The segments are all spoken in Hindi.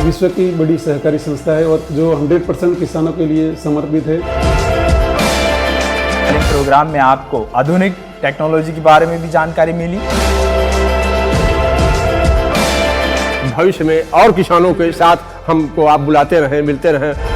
विश्व की बड़ी सहकारी संस्था है और जो 100% किसानों के लिए समर्पित है। इस प्रोग्राम में आपको आधुनिक टेक्नोलॉजी के बारे में भी जानकारी मिली। भविष्य में और किसानों के साथ हमको आप बुलाते रहें, मिलते रहें।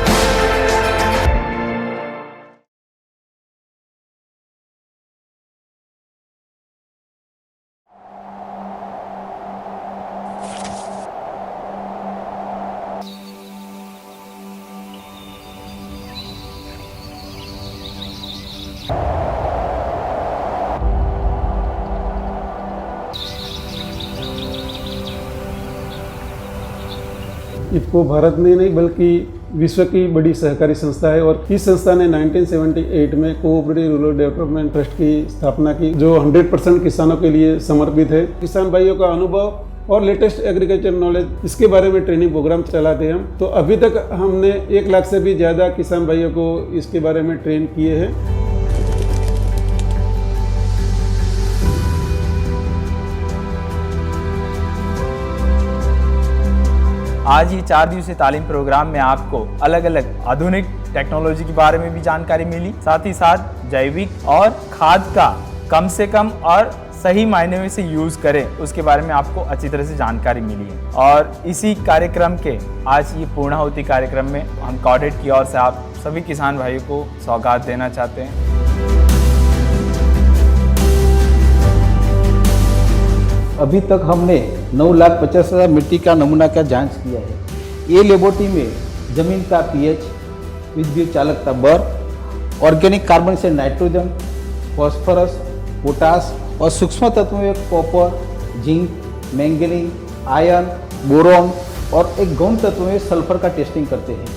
इफको भारत में नहीं बल्कि विश्व की बड़ी सहकारी संस्था है और इस संस्था ने 1978 में कोऑपरेटिव रूरल डेवलपमेंट ट्रस्ट की स्थापना की, जो 100% किसानों के लिए समर्पित है। किसान भाइयों का अनुभव और लेटेस्ट एग्रीकल्चर नॉलेज, इसके बारे में ट्रेनिंग प्रोग्राम चलाते हैं हम। तो अभी तक हमने 1 लाख से भी ज़्यादा किसान भाइयों को इसके बारे में ट्रेन किए हैं। आज ही 4 दिवसीय तालीम प्रोग्राम में आपको अलग अलग आधुनिक टेक्नोलॉजी के बारे में भी जानकारी मिली। साथ ही साथ जैविक और खाद का कम से कम और सही मायने में से यूज़ करें, उसके बारे में आपको अच्छी तरह से जानकारी मिली है। और इसी कार्यक्रम के आज ये पूर्णाहुति कार्यक्रम में हम कॉडेट की ओर से आप सभी किसान भाइयों को सौगात देना चाहते हैं। अभी तक हमने 9,50,000 मिट्टी का नमूना का जांच किया है। ये लेबोरेटरी में जमीन का पीएच, विद्युत चालकता बर, ऑर्गेनिक कार्बन से नाइट्रोजन, फॉस्फोरस, पोटास और सूक्ष्म तत्वों में copper, zinc, manganese, iron, boron और एक गौण तत्व में सल्फर का टेस्टिंग करते हैं।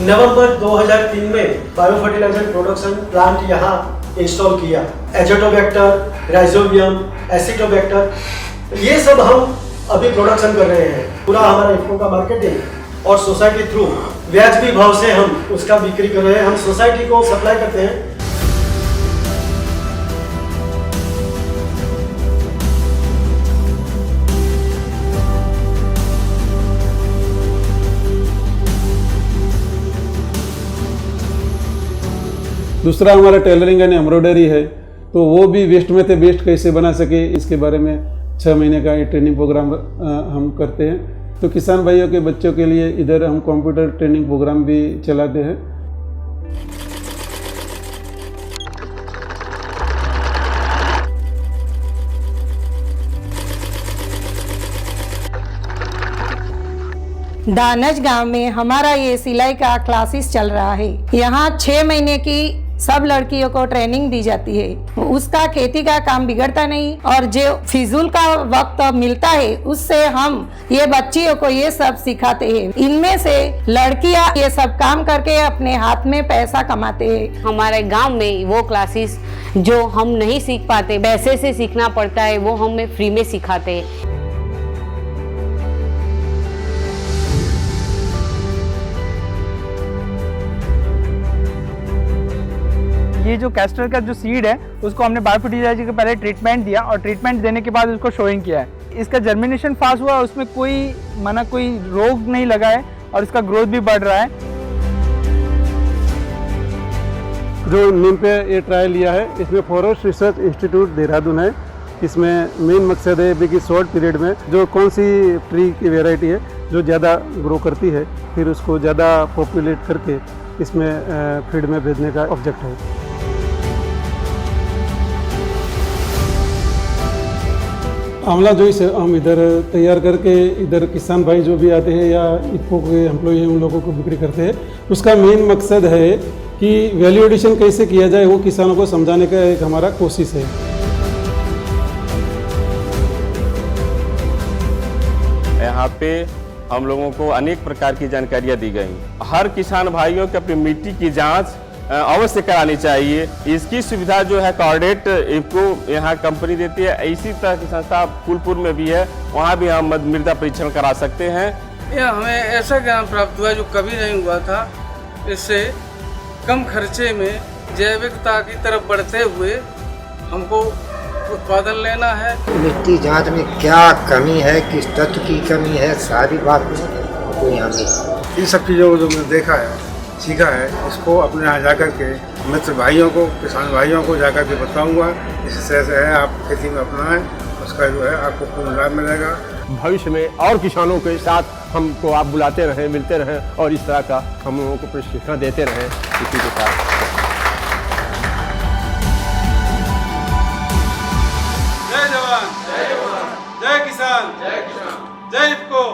नवंबर 2003 में बायो फर्टिलाइजर प्रोडक्शन प्लांट यहाँ इंस्टॉल किया। एजोटोबैक्टर, राइजोबियम, एसिटोबैक्टर, ये सब हम अभी प्रोडक्शन कर रहे हैं। पूरा हमारा इफको का मार्केटिंग और सोसाइटी थ्रू वाजिबी भाव से हम उसका बिक्री कर रहे हैं। हम सोसाइटी को सप्लाई करते हैं। दूसरा हमारा टेलरिंग यानी एम्ब्रॉयडरी है, तो वो भी वेस्ट में से बेस्ट कैसे बना सके, इसके बारे में 6 महीने का ट्रेनिंग प्रोग्राम हम करते हैं। तो किसान भाइयों के बच्चों के लिए इधर हम कंप्यूटर ट्रेनिंग प्रोग्राम भी चलाते हैं। दानज गांव में हमारा ये सिलाई का क्लासेस चल रहा है। यहाँ 6 महीने की सब लड़कियों को ट्रेनिंग दी जाती है। उसका खेती का काम बिगड़ता नहीं और जो फिजूल का वक्त मिलता है उससे हम ये बच्चियों को ये सब सिखाते हैं। इनमें से लड़कियां ये सब काम करके अपने हाथ में पैसा कमाते हैं। हमारे गांव में वो क्लासेस जो हम नहीं सीख पाते, पैसे से सीखना पड़ता है, वो हमें फ्री में सिखाते हैं। ये जो कैस्टर का जो सीड है उसको हमने बायो फर्टिलाइजर के पहले ट्रीटमेंट दिया और ट्रीटमेंट देने के बाद उसको शोइंग किया है। इसका जर्मिनेशन फास्ट हुआ, उसमें कोई रोग नहीं लगा है और इसका ग्रोथ भी बढ़ रहा है। जो नीम पे ये ट्रायल लिया है, इसमें फॉरेस्ट रिसर्च इंस्टीट्यूट देहरादून है। इसमें मेन मकसद है कि शॉर्ट पीरियड में जो कौन सी ट्री की वेराइटी है जो ज़्यादा ग्रो करती है, फिर उसको ज़्यादा पॉपुलेट करके इसमें फील्ड में भेजने का ऑब्जेक्ट है। आंवला जो इसे हम इधर तैयार करके इधर किसान भाई जो भी आते हैं या इफको के एम्प्लॉय हैं उन लोगों को बिक्री करते हैं, उसका मेन मकसद है कि वैल्यू एडिशन कैसे किया जाए, वो किसानों को समझाने का एक हमारा कोशिश है। यहाँ पे हम लोगों को अनेक प्रकार की जानकारियाँ दी गई। हर किसान भाइयों की अपनी मिट्टी की जांच अवश्य करानी चाहिए। इसकी सुविधा जो है कोऑर्डिनेट इफको यहाँ कंपनी देती है। इसी तरह की संस्था फूलपुर में भी है, वहाँ भी हम मृदा परीक्षण करा सकते हैं। यह हमें ऐसा ज्ञान प्राप्त हुआ जो कभी नहीं हुआ था। इससे कम खर्चे में जैविकता की तरफ बढ़ते हुए हमको उत्पादन लेना है। मिट्टी जांच में क्या कमी है, किस तत्व की कमी है, सारी बात हमको यहाँ मिली। इन सब चीज़ों को जो मैंने देखा है, सीखा है, इसको अपने यहाँ जाकर के मित्र भाइयों को, किसान भाइयों को जाकर के बताऊँगा। इस तरह से है आप खेती में अपनाएं, उसका जो है आपको पूर्ण लाभ मिलेगा। भविष्य में और किसानों के साथ हमको आप बुलाते रहें, मिलते रहें और इस तरह का हम लोगों को प्रशिक्षण देते रहें इसी के साथ। जय जवान, जय किसान, जय इफको।